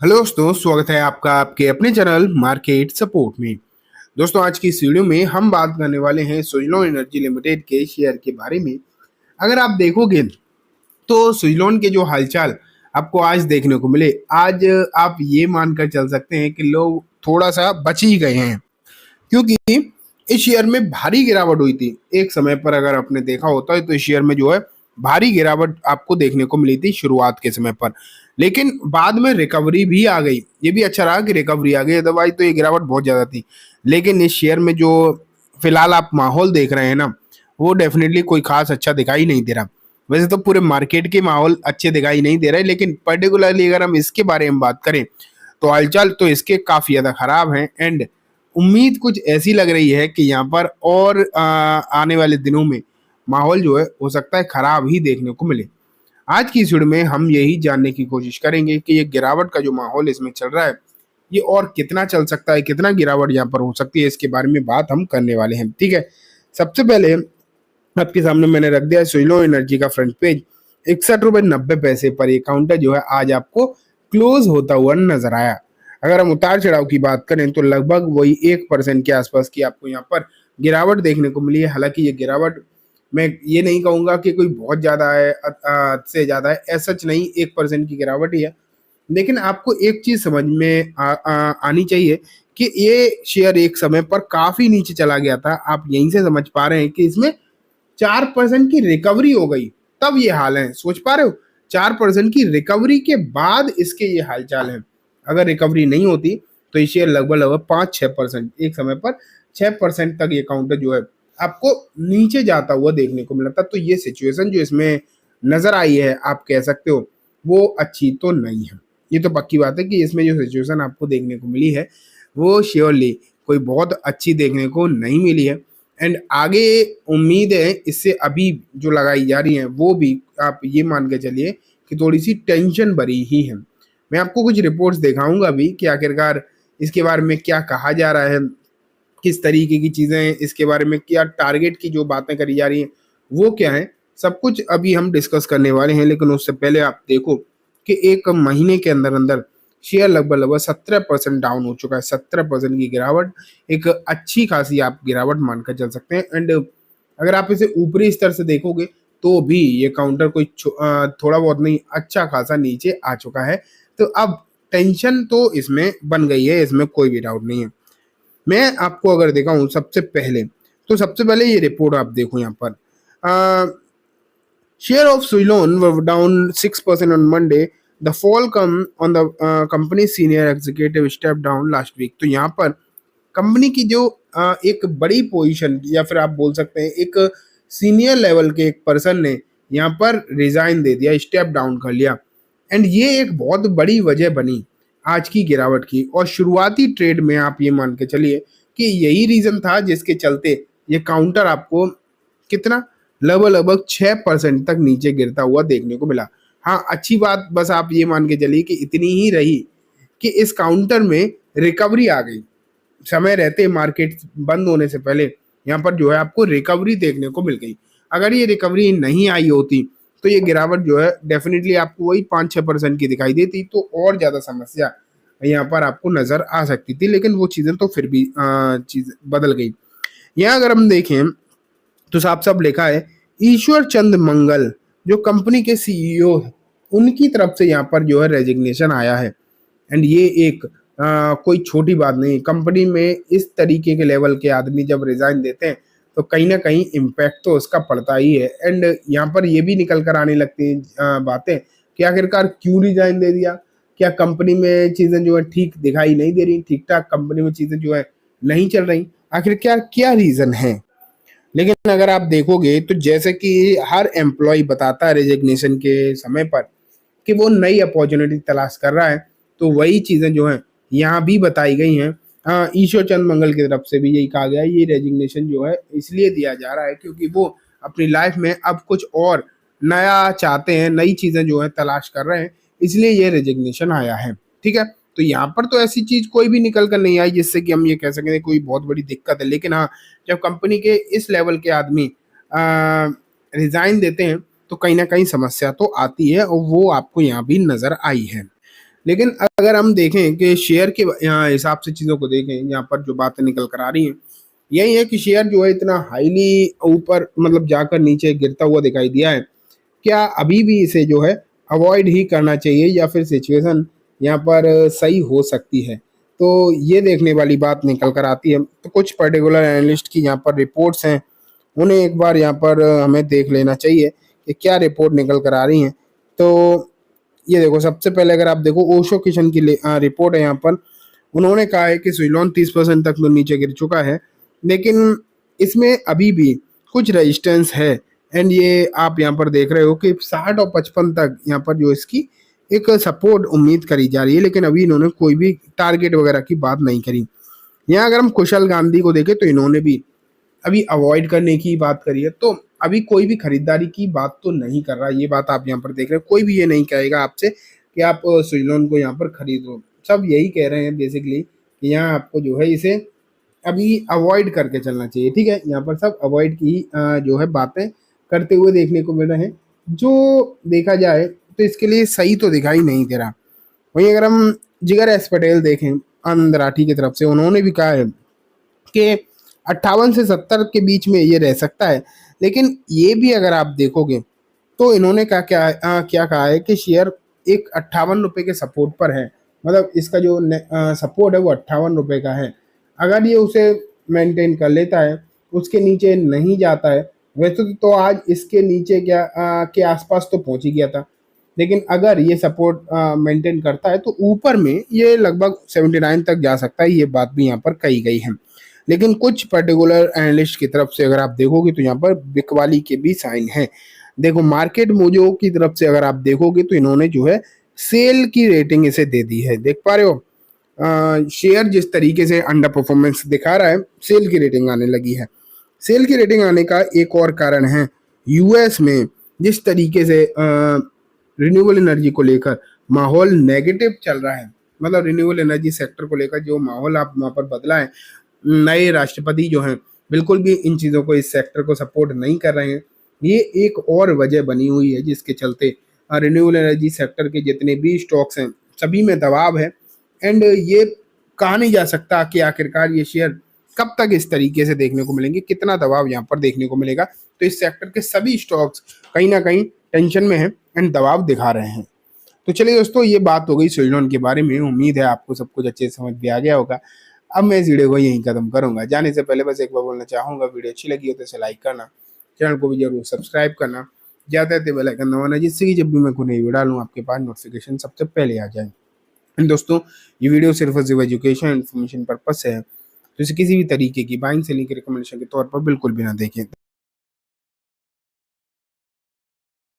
Hello दोस्तों, स्वागत है आपका आपके अपने चैनल मार्केट सपोर्ट में। दोस्तों, आज की इस वीडियो में हम बात करने वाले हैं सुजलॉन एनर्जी लिमिटेड के शेयर के बारे में। अगर आप देखोगे तो सुजलॉन के जो हालचाल आपको आज देखने को मिले, आज आप ये मानकर चल सकते हैं कि लोग थोड़ा सा बच ही गए हैं, क्योंकि इस शेयर में भारी गिरावट हुई थी। एक समय पर अगर आपने देखा होता है तो इस शेयर में जो है भारी गिरावट आपको देखने को मिली थी शुरुआत के समय पर, लेकिन बाद में रिकवरी भी आ गई। ये भी अच्छा रहा कि रिकवरी आ गई, अदरवाइज तो ये गिरावट बहुत ज्यादा थी। लेकिन इस शेयर में जो फिलहाल आप माहौल देख रहे हैं ना, वो डेफिनेटली कोई खास अच्छा दिखाई नहीं दे रहा। वैसे तो पूरे मार्केट के माहौल अच्छे दिखाई नहीं दे रहे, लेकिन पर्टिकुलरली अगर हम इसके बारे में बात करें तो हालचाल तो इसके काफी ज्यादा खराब है। एंड उम्मीद कुछ ऐसी लग रही है कि यहाँ पर और आने वाले दिनों में माहौल जो है हो सकता है खराब ही देखने को मिले। आज की इस वीडियो में हम यही जानने की कोशिश करेंगे कि ये गिरावट का जो माहौल इसमें चल रहा है, ये और कितना चल सकता है, कितना गिरावट यहाँ पर हो सकती है, इसके बारे में बात हम करने वाले हैं। ठीक है, सबसे पहले आपके सामने मैंने रख दिया है सुइलो एनर्जी का फ्रंट पेज। 61 रुपए 90 पैसे पर ये काउंटर जो है आज आपको क्लोज होता हुआ नजर आया। अगर हम उतार चढ़ाव की बात करें तो लगभग वही 1% के आसपास की आपको यहाँ पर गिरावट देखने को मिली है। हालांकि ये गिरावट मैं ये नहीं कहूंगा कि कोई बहुत ज्यादा है, से ज्यादा है, ऐसा सच नहीं, 1% की गिरावट ही है। लेकिन आपको एक चीज समझ में आनी चाहिए कि ये शेयर एक समय पर काफी नीचे चला गया था। आप यहीं से समझ पा रहे हैं कि इसमें 4% की रिकवरी हो गई, तब ये हाल है। सोच पा रहे हो, 4% की रिकवरी के बाद इसके ये हाल चाल है। अगर रिकवरी नहीं होती तो ये शेयर लगभग लगभग 5-6% एक समय पर 6% तक ये काउंटर जो है आपको नीचे जाता हुआ देखने को मिला था। तो ये सिचुएशन जो इसमें नजर आई है, आप कह सकते हो वो अच्छी तो नहीं है। ये तो पक्की बात है कि इसमें जो सिचुएशन आपको देखने को मिली है वो श्योरली कोई बहुत अच्छी देखने को नहीं मिली है। एंड आगे उम्मीद है इससे अभी जो लगाई जा रही है वो भी आप ये मान के चलिए कि थोड़ी सी टेंशन भरी ही है। मैं आपको कुछ रिपोर्ट्स दिखाऊंगा अभी कि आखिरकार इसके बारे में क्या कहा जा रहा है, किस तरीके की चीजें हैं, इसके बारे में क्या टारगेट की जो बातें करी जा रही हैं वो क्या है, सब कुछ अभी हम डिस्कस करने वाले हैं। लेकिन उससे पहले आप देखो कि एक महीने के अंदर अंदर शेयर लगभग लगभग 17% डाउन हो चुका है। 17% की गिरावट एक अच्छी खासी आप गिरावट मानकर चल सकते हैं। एंड अगर आप इसे ऊपरी स्तर से देखोगे तो भी ये काउंटर कोई थोड़ा बहुत नहीं, अच्छा खासा नीचे आ चुका है। तो अब टेंशन तो इसमें बन गई है, इसमें कोई भी डाउट नहीं है। मैं आपको अगर दिखाऊं सबसे पहले, तो सबसे पहले ये रिपोर्ट आप देखो यहाँ पर। Share of Suilon were down 6% on Monday. The fall come on the company's senior executive stepped down last week. तो यहाँ पर कंपनी की जो एक बड़ी पोजीशन या फिर आप बोल सकते हैं एक सीनियर लेवल के एक पर्सन ने यहाँ पर रिजाइन दे दिया, स्टेप डाउन कर लिया। एंड ये एक बहुत बड़ी वजह बनी आज की गिरावट की। और शुरुआती ट्रेड में आप ये मान के चलिए कि यही रीजन था जिसके चलते ये काउंटर आपको कितना लगभग लगभग 6% तक नीचे गिरता हुआ देखने को मिला। हाँ, अच्छी बात बस आप ये मान के चलिए कि इतनी ही रही कि इस काउंटर में रिकवरी आ गई। समय रहते मार्केट बंद होने से पहले यहाँ पर जो है आपको रिकवरी देखने को मिल गई। अगर ये रिकवरी नहीं आई होती तो ये गिरावट जो है डेफिनेटली आपको वही 5-6% की दिखाई देती, तो और ज्यादा समस्या यहाँ पर आपको नजर आ सकती थी। लेकिन वो चीजें तो फिर भी चीज बदल गई। यहाँ अगर हम देखें तो साफ साफ लिखा है ईश्वर चंद मंगल जो कंपनी के सीईओ है, उनकी तरफ से यहाँ पर जो है रेजिग्नेशन आया है। एंड ये एक कोई छोटी बात नहीं। कंपनी में इस तरीके के लेवल के आदमी जब रिजाइन देते हैं तो कहीं ना कहीं इम्पैक्ट तो उसका पड़ता ही है। एंड यहाँ पर ये भी निकल कर आने लगती हैं बातें कि आखिरकार क्यों रिजाइन दे दिया, क्या कंपनी में चीजें जो है ठीक दिखाई नहीं दे रही, ठीक ठाक कंपनी में चीजें जो है नहीं चल रही, आखिर क्या क्या रीजन है। लेकिन अगर आप देखोगे तो जैसे कि हर एम्प्लॉय बताता है रेजिग्नेशन के समय पर कि वो नई अपॉर्चुनिटी तलाश कर रहा है, तो वही चीजें जो हैं यहाँ भी बताई गई हैं। ईश्वर चंद मंगल की तरफ से भी यही कहा गया है, ये रेजिग्नेशन जो है इसलिए दिया जा रहा है क्योंकि वो अपनी लाइफ में अब कुछ और नया चाहते हैं, नई चीजें जो है तलाश कर रहे हैं, इसलिए ये रेजिग्नेशन आया है। ठीक है, तो यहाँ पर तो ऐसी चीज कोई भी निकल कर नहीं आई जिससे कि हम ये कह सकें कोई बहुत बड़ी दिक्कत है। लेकिन हाँ, जब कंपनी के इस लेवल के आदमी रिजाइन देते हैं तो कहीं ना कहीं समस्या तो आती है, और वो आपको यहाँ भी नजर आई है। लेकिन अगर हम देखें कि शेयर के यहाँ हिसाब से चीज़ों को देखें, यहाँ पर जो बातें निकल कर आ रही हैं यही है कि शेयर जो है इतना हाईली ऊपर मतलब जाकर नीचे गिरता हुआ दिखाई दिया है। क्या अभी भी इसे जो है अवॉइड ही करना चाहिए या फिर सिचुएशन यहाँ पर सही हो सकती है? तो ये देखने वाली बात निकल कर आती है। तो कुछ पर्टिकुलर एनालिस्ट की यहाँ पर रिपोर्ट्स हैं, उन्हें एक बार यहाँ पर हमें देख लेना चाहिए कि क्या रिपोर्ट निकल कर आ रही हैं। तो ये देखो, सबसे पहले अगर आप देखो ओशो किशन की रिपोर्ट है यहाँ पर। उन्होंने कहा है कि स्विट्जरलैंड 30% तक तो नीचे गिर चुका है, लेकिन इसमें अभी भी कुछ रेजिस्टेंस है। एंड ये आप यहाँ पर देख रहे हो कि 60 और 55 तक यहाँ पर जो इसकी एक सपोर्ट उम्मीद करी जा रही है, लेकिन अभी इन्होंने कोई भी टारगेट वगैरह की बात नहीं करी। यहाँ अगर हम कुशल गांधी को देखें तो इन्होंने भी अभी अवॉइड करने की बात करी है। तो अभी कोई भी खरीदारी की बात तो नहीं कर रहा, ये बात आप यहाँ पर देख रहे हो। कोई भी ये नहीं कहेगा आपसे कि आप स्विट्जरलैंड को यहाँ पर खरीदो। सब यही कह रहे हैं बेसिकली कि यहाँ आपको जो है इसे अभी अवॉइड करके चलना चाहिए। ठीक है, यहाँ पर सब अवॉइड की जो है बातें करते हुए देखने को मिल रहे हैं। जो देखा जाए तो इसके लिए सही तो दिखाई नहीं दे रहा। वहीं अगर हम जिगर एस पटेल देखें आनंद राठी की तरफ से, उन्होंने भी कहा है कि 58 से 70 के बीच में ये रह सकता है। लेकिन ये भी अगर आप देखोगे तो इन्होंने क्या कहा है कि शेयर एक 58 रुपये के सपोर्ट पर है। मतलब इसका जो सपोर्ट है वो 58 रुपये का है। अगर ये उसे मेंटेन कर लेता है, उसके नीचे नहीं जाता है, वैसे तो आज इसके नीचे के आसपास तो पहुंच ही गया था। लेकिन अगर ये सपोर्ट मेंटेन करता है तो ऊपर में ये लगभग 79 तक जा सकता है। ये बात भी यहाँ पर कही गई है। लेकिन कुछ पर्टिकुलर एनालिस्ट की तरफ से अगर आप देखोगे तो यहाँ पर बिकवाली के भी साइन है। देखो, मार्केट मोजो की तरफ से अगर आप देखोगे तो इन्होंने जो है सेल की रेटिंग इसे दे दी है। देख पा रहे हो शेयर जिस तरीके से अंडर परफॉर्मेंस दिखा रहा है, सेल की रेटिंग आने लगी है। सेल की रेटिंग आने का एक और कारण है यूएस में जिस तरीके से रिन्यूएबल एनर्जी को लेकर माहौल नेगेटिव चल रहा है। मतलब रिन्यूएबल एनर्जी सेक्टर को लेकर जो माहौल आप वहाँ पर बदला है, नए राष्ट्रपति जो हैं बिल्कुल भी इन चीज़ों को, इस सेक्टर को सपोर्ट नहीं कर रहे हैं। ये एक और वजह बनी हुई है जिसके चलते रिन्यूएबल एनर्जी सेक्टर के जितने भी स्टॉक्स हैं सभी में दबाव है। एंड ये कहा नहीं जा सकता कि आखिरकार ये शेयर कब तक इस तरीके से देखने को मिलेंगे, कितना दबाव यहाँ पर देखने को मिलेगा। तो इस सेक्टर के सभी स्टॉक्स कहीं ना कहीं टेंशन में हैं एंड दबाव दिखा रहे हैं। तो चलिए दोस्तों, ये बात हो गई स्विट्जरलैंड के बारे में। उम्मीद है आपको सब कुछ अच्छे से समझ में आ गया होगा। अब मैं इस वीडियो को यहीं खत्म करूंगा। जाने से पहले बस एक बार बोलना चाहूंगा, वीडियो अच्छी लगी हो तो इसे लाइक करना, चैनल को भी जरूर सब्सक्राइब करना, ज़्यादा से बेल आइकन दबाना, जिससे कि जब भी मैं कोई नई वीडियो डालूँ आपके पास नोटिफिकेशन सबसे पहले आ जाए। दोस्तों, ये वीडियो सिर्फ और सिर्फ एजुकेशन इन्फॉर्मेशन पर्पस है, तो इसे किसी भी तरीके की बाइंग सेलिंग की रिकमेंडेशन के तौर पर बिल्कुल भी ना देखें।